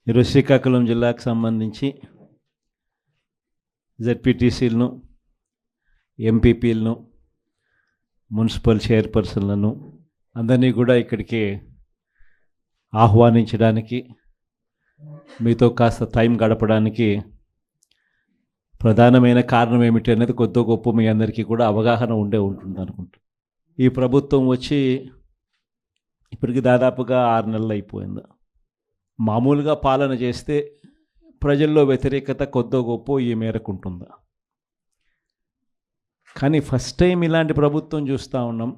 ఈరోజు శ్రీకాకుళం జిల్లాకు సంబంధించి జెడ్పీటీసీలను, ఎంపీపీలను, మున్సిపల్ చైర్పర్సన్లను అందరినీ కూడా ఇక్కడికి ఆహ్వానించడానికి, మీతో కాస్త టైం గడపడానికి ప్రధానమైన కారణం ఏమిటి అనేది కొద్ది గొప్ప మీ అందరికీ కూడా అవగాహన ఉంటుంది అనుకుంటా. ఈ ప్రభుత్వం వచ్చి ఇప్పటికి దాదాపుగా 6 నెలలు అయిపోయింది. మామూలుగా పాలన చేస్తే ప్రజల్లో వ్యతిరేకత కొద్దో గొప్ప ఈ మేరకు ఉంటుందా, కానీ ఫస్ట్ టైం ఇలాంటి ప్రభుత్వం చూస్తూ ఉన్నాం.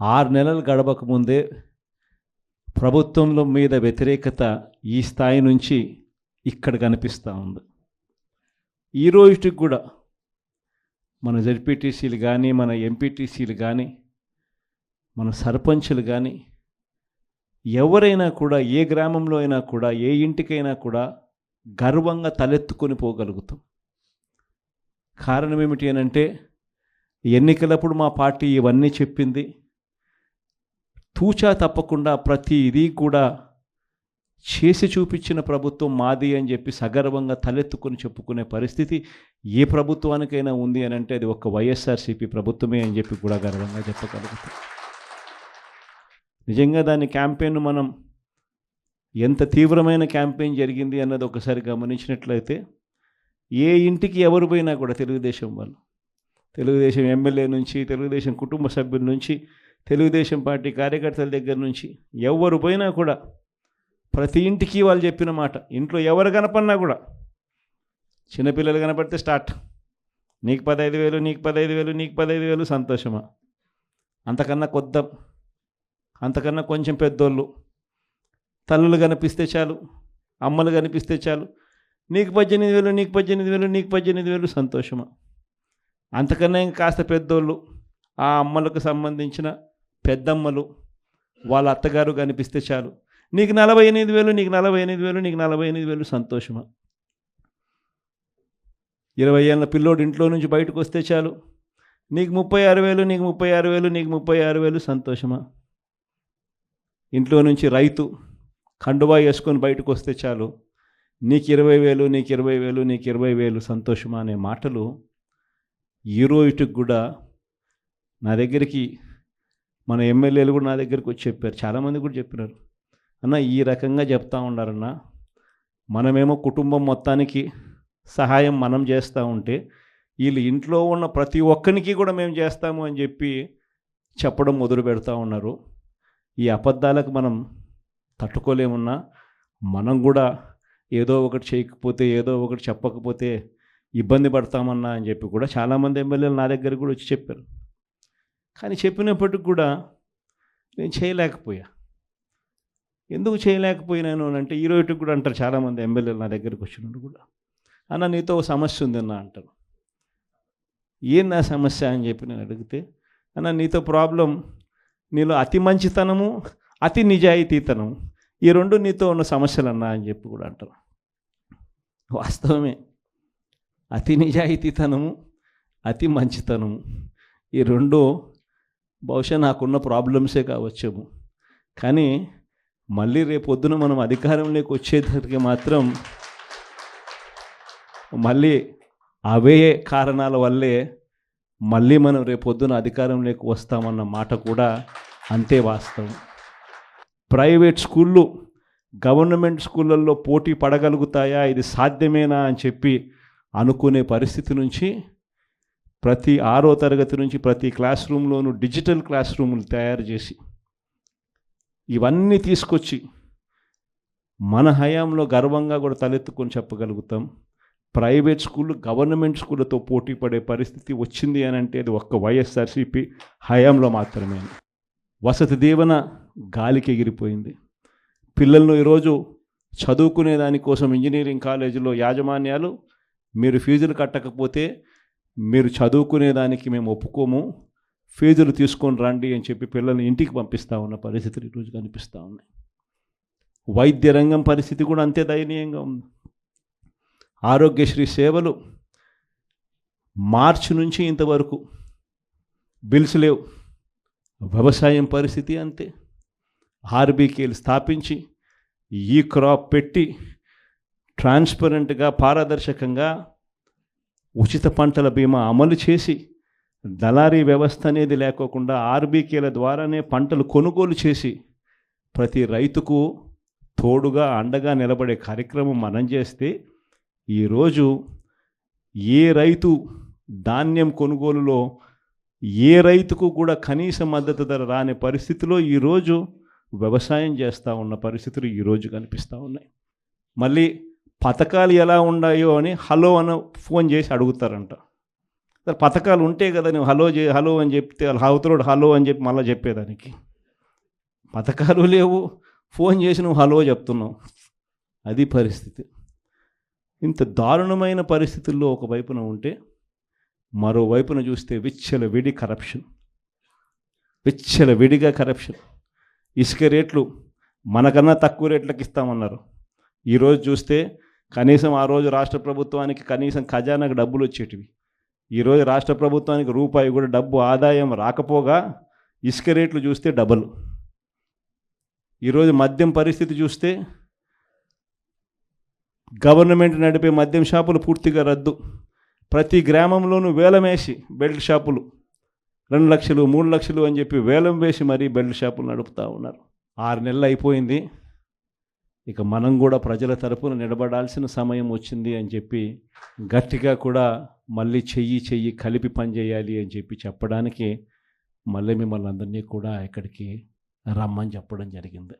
6 నెలలు గడవకముందే ప్రభుత్వంలో మీద వ్యతిరేకత ఈ స్థాయి నుంచి ఇక్కడ కనిపిస్తూ ఉంది. ఈ రోజుకి కూడా మన జెడ్పీటీసీలు కానీ, మన ఎంపీటీసీలు కానీ, మన సర్పంచులు కానీ, ఎవరైనా కూడా ఏ గ్రామంలో అయినా కూడా, ఏ ఇంటికైనా కూడా గర్వంగా తలెత్తుకొని పోగలుగుతాం. కారణం ఏమిటి అని అంటే, ఎన్నికలప్పుడు మా పార్టీ ఇవన్నీ చెప్పింది. తూచా తప్పకుండా ప్రతి ఇది కూడా చేసి చూపించిన ప్రభుత్వం మాది అని చెప్పి సగర్వంగా తలెత్తుకొని చెప్పుకునే పరిస్థితి ఏ ప్రభుత్వానికైనా ఉంది అని అంటే అది ఒక వైఎస్ఆర్సీపీ ప్రభుత్వమే అని చెప్పి కూడా గర్వంగా చెప్పగలుగుతాం. నిజంగా దాని క్యాంపెయిన్ మనం ఎంత తీవ్రమైన క్యాంపెయిన్ జరిగింది అన్నది ఒకసారి గమనించినట్లయితే, ఏ ఇంటికి ఎవరు పోయినా కూడా తెలుగుదేశం వాళ్ళు, తెలుగుదేశం ఎమ్మెల్యే నుంచి, తెలుగుదేశం కుటుంబ సభ్యుల నుంచి, తెలుగుదేశం పార్టీ కార్యకర్తల దగ్గర నుంచి ఎవరు పోయినా కూడా ప్రతి ఇంటికి వాళ్ళు చెప్పిన మాట, ఇంట్లో ఎవరు కనపడినా కూడా, చిన్నపిల్లలు కనపడితే స్టార్ట్, నీకు 15,000, నీకు 15,000, నీకు 15,000, సంతోషమా? అంతకన్నా అంతకన్నా కొంచెం పెద్దోళ్ళు, తల్లులు కనిపిస్తే చాలు, అమ్మలు కనిపిస్తే చాలు, నీకు 18,000, నీకు 18,000, నీకు 18,000, సంతోషమా? అంతకన్నా ఇంకా కాస్త పెద్దోళ్ళు, ఆ అమ్మలకు సంబంధించిన పెద్దమ్మలు, వాళ్ళ అత్తగారు కనిపిస్తే చాలు, నీకు 48,000, నీకు 48,000, నీకు 48,000, సంతోషమా? 20 ఏళ్ళ పిల్లోడు ఇంట్లో నుంచి బయటకు వస్తే చాలు, నీకు 36,000, నీకు 36,000, నీకు 36,000, సంతోషమా? ఇంట్లో నుంచి రైతు కండువా వేసుకొని బయటకు వస్తే చాలు, నీకు 20,000, నీకు 20,000, నీకు 20,000, సంతోషమా అనే మాటలు ఈ రోజుకి కూడా నా దగ్గరికి, మన ఎమ్మెల్యేలు కూడా నా దగ్గరికి వచ్చి చెప్పారు. చాలామంది కూడా చెప్పినారు, అన్న ఈ రకంగా చెప్తా ఉన్నారన్న, మనమేమో కుటుంబం మొత్తానికి సహాయం మనం చేస్తూ ఉంటే వీళ్ళు ఇంట్లో ఉన్న ప్రతి ఒక్కరికి కూడా మేము చేస్తాము అని చెప్పి చెప్పడం మొదలు పెడతా ఉన్నారు. ఈ అబద్ధాలకు మనం తట్టుకోలేమున్నా, మనం కూడా ఏదో ఒకటి చేయకపోతే, ఏదో ఒకటి చెప్పకపోతే ఇబ్బంది పడతామన్నా అని చెప్పి కూడా చాలామంది ఎమ్మెల్యేలు నా దగ్గర కూడా వచ్చి చెప్పారు. కానీ చెప్పినప్పటికి కూడా నేను చేయలేకపోయా. ఎందుకు చేయలేకపోయినాను అని అంటే, ఈ రోజుకి కూడా అంటారు చాలామంది ఎమ్మెల్యేలు నా దగ్గరికి వచ్చినప్పుడు కూడా, అన్న నీతో ఒక సమస్య ఉందన్న అంటారు. ఏంది నా సమస్య అని చెప్పి నేను అడిగితే, అన్న నీతో ప్రాబ్లం, నీలో అతి మంచితనము, అతి నిజాయితీతనం, ఈ రెండు నీతో ఉన్న సమస్యలు అన్నా అని చెప్పి కూడా అంటారు. వాస్తవమే, అతి నిజాయితీతనము, అతి మంచితనము, ఈ రెండు బహుశా నాకున్న ప్రాబ్లమ్సే కావచ్చేమో. కానీ మళ్ళీ రేపొద్దున మనం అధికారంలోకి వచ్చేసరికి మాత్రం మళ్ళీ అవే కారణాల వల్లే మళ్ళీ మనం రేపొద్దున అధికారంలోకి వస్తామన్న మాట కూడా అంతే వాస్తవం. ప్రైవేట్ స్కూళ్ళు గవర్నమెంట్ స్కూళ్ళల్లో పోటీ పడగలుగుతాయా, ఇది సాధ్యమేనా అని చెప్పి అనుకునే పరిస్థితి నుంచి ప్రతి 6వ తరగతి నుంచి ప్రతి క్లాస్ రూమ్లోనూ డిజిటల్ క్లాస్ రూములు తయారు చేసి ఇవన్నీ తీసుకొచ్చి మన హయాంలో గర్వంగా కూడా తలెత్తుకొని చెప్పగలుగుతాం. ప్రైవేట్ స్కూళ్ళు గవర్నమెంట్ స్కూళ్ళతో పోటీ పడే పరిస్థితి వచ్చింది అని అంటే అది ఒక్క వైఎస్ఆర్సీపీ హయాంలో మాత్రమే. వసతి దీవెన గాలికి ఎగిరిపోయింది. పిల్లలను ఈరోజు చదువుకునే దానికోసం ఇంజనీరింగ్ కాలేజీలో యాజమాన్యాలు, మీరు ఫీజులు కట్టకపోతే మీరు చదువుకునేదానికి మేము ఒప్పుకోము, ఫీజులు తీసుకొని రండి అని చెప్పి పిల్లల్ని ఇంటికి పంపిస్తూ ఉన్న పరిస్థితులు ఈరోజు కనిపిస్తూ ఉన్నాయి. వైద్య రంగం పరిస్థితి కూడా అంతే దయనీయంగా ఉంది. ఆరోగ్యశ్రీ సేవలు మార్చి నుంచి ఇంతవరకు బిల్స్ లేవు. వ్యవసాయం పరిస్థితి అంతే. ఆర్బీకేలు స్థాపించి ఈ క్రాప్ పెట్టి ట్రాన్స్పరెంట్గా పారదర్శకంగా ఉచిత పంటల బీమా అమలు చేసి దళారీ వ్యవస్థ అనేది లేకోకుండా ఆర్బీకేల ద్వారానే పంటలు కొనుగోలు చేసి ప్రతి రైతుకు తోడుగా అండగా నిలబడే కార్యక్రమం మనం చేస్తే ఈరోజు ఏ రైతు ధాన్యం కొనుగోలులో ఏ రైతుకు కూడా కనీస మద్దతు ధర రాని పరిస్థితిలో ఈరోజు వ్యవసాయం చేస్తూ ఉన్న పరిస్థితులు ఈరోజు కనిపిస్తూ ఉన్నాయి. మళ్ళీ పథకాలు ఎలా ఉన్నాయో అని హలో అని ఫోన్ చేసి అడుగుతారంట. పథకాలు ఉంటే కదా నువ్వు హలో అని చెప్తే అవతలోడు హలో అని చెప్పి మళ్ళీ చెప్పేదానికి. పథకాలు లేవు, ఫోన్ చేసి నువ్వు హలో చెప్తున్నావు. అది పరిస్థితి. ఇంత దారుణమైన పరిస్థితుల్లో ఒకవైపున ఉంటే మరోవైపున చూస్తే విచ్చలవిడిగా కరప్షన్. ఇసుక రేట్లు మనకన్నా తక్కువ రేట్లకు ఇస్తామన్నారు. ఈరోజు చూస్తే కనీసం ఆ రోజు రాష్ట్ర ప్రభుత్వానికి కనీసం ఖజానాకు డబ్బులు వచ్చేటివి. ఈరోజు రాష్ట్ర ప్రభుత్వానికి రూపాయి కూడా డబ్బు ఆదాయం రాకపోగా ఇసుక రేట్లు చూస్తే డబల్. ఈరోజు మద్యం పరిస్థితి చూస్తే గవర్నమెంట్ నడిపే మద్యం షాపులు పూర్తిగా రద్దు. ప్రతి గ్రామంలోనూ వేలం వేసి బెల్ట్ షాపులు 2 లక్షలు 3 లక్షలు అని చెప్పి వేలం వేసి మరీ బెల్ట్ షాపులు నడుపుతూ ఉన్నారు. 6 నెలలు అయిపోయింది. ఇక మనం కూడా ప్రజల తరపున నిలబడాల్సిన సమయం వచ్చింది అని చెప్పి గట్టిగా కూడా మళ్ళీ చెయ్యి కలిపి పనిచేయాలి అని చెప్పి చెప్పడానికి మళ్ళీ మిమ్మల్ని అందరినీ కూడా ఇక్కడికి రమ్మని చెప్పడం జరిగింది.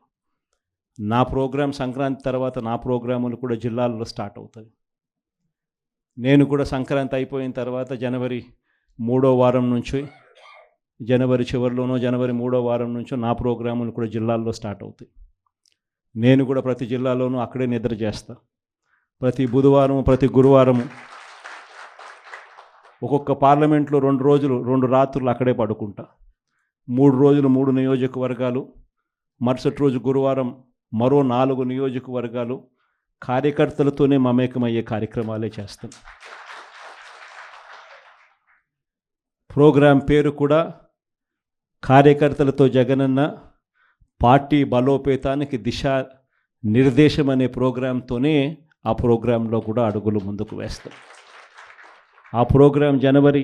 నా ప్రోగ్రాం సంక్రాంతి తర్వాత నా ప్రోగ్రాములు కూడా జిల్లాల్లో స్టార్ట్ అవుతాయి. నేను కూడా సంక్రాంతి అయిపోయిన తర్వాత జనవరి 3వ వారం నుంచి, జనవరి చివరిలోనో జనవరి 3వ వారం నుంచో నా ప్రోగ్రాములు కూడా జిల్లాల్లో స్టార్ట్ అవుతాయి. నేను కూడా ప్రతి జిల్లాలోనూ అక్కడే నిద్ర చేస్తా. ప్రతి బుధవారం ప్రతి గురువారం ఒక్కొక్క పార్లమెంట్లో 2 రోజులు 2 రాత్రులు అక్కడే పడుకుంటా. 3 రోజులు 3 నియోజకవర్గాలు, మరుసటి రోజు గురువారం మరో 4 నియోజకవర్గాలు కార్యకర్తలతోనే మమేకమయ్యే కార్యక్రమాలే చేస్తాం. ప్రోగ్రాం పేరు కూడా కార్యకర్తలతో జగనన్న పార్టీ బలోపేతానికి దిశ నిర్దేశం అనే ప్రోగ్రాంతోనే ఆ ప్రోగ్రాంలో కూడా అడుగులు ముందుకు వేస్తాం. ఆ ప్రోగ్రాం జనవరి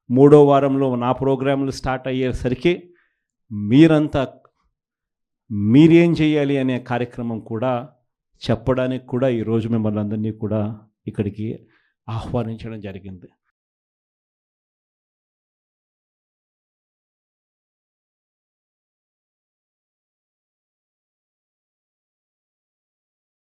3వ వారంలో నా ప్రోగ్రాంలు స్టార్ట్ అయ్యేసరికి మీరేం చేయాలి అనే కార్యక్రమం కూడా చెప్పడానికి కూడా ఈరోజు మిమ్మల్ని అందరినీ కూడా ఇక్కడికి ఆహ్వానించడం జరిగింది.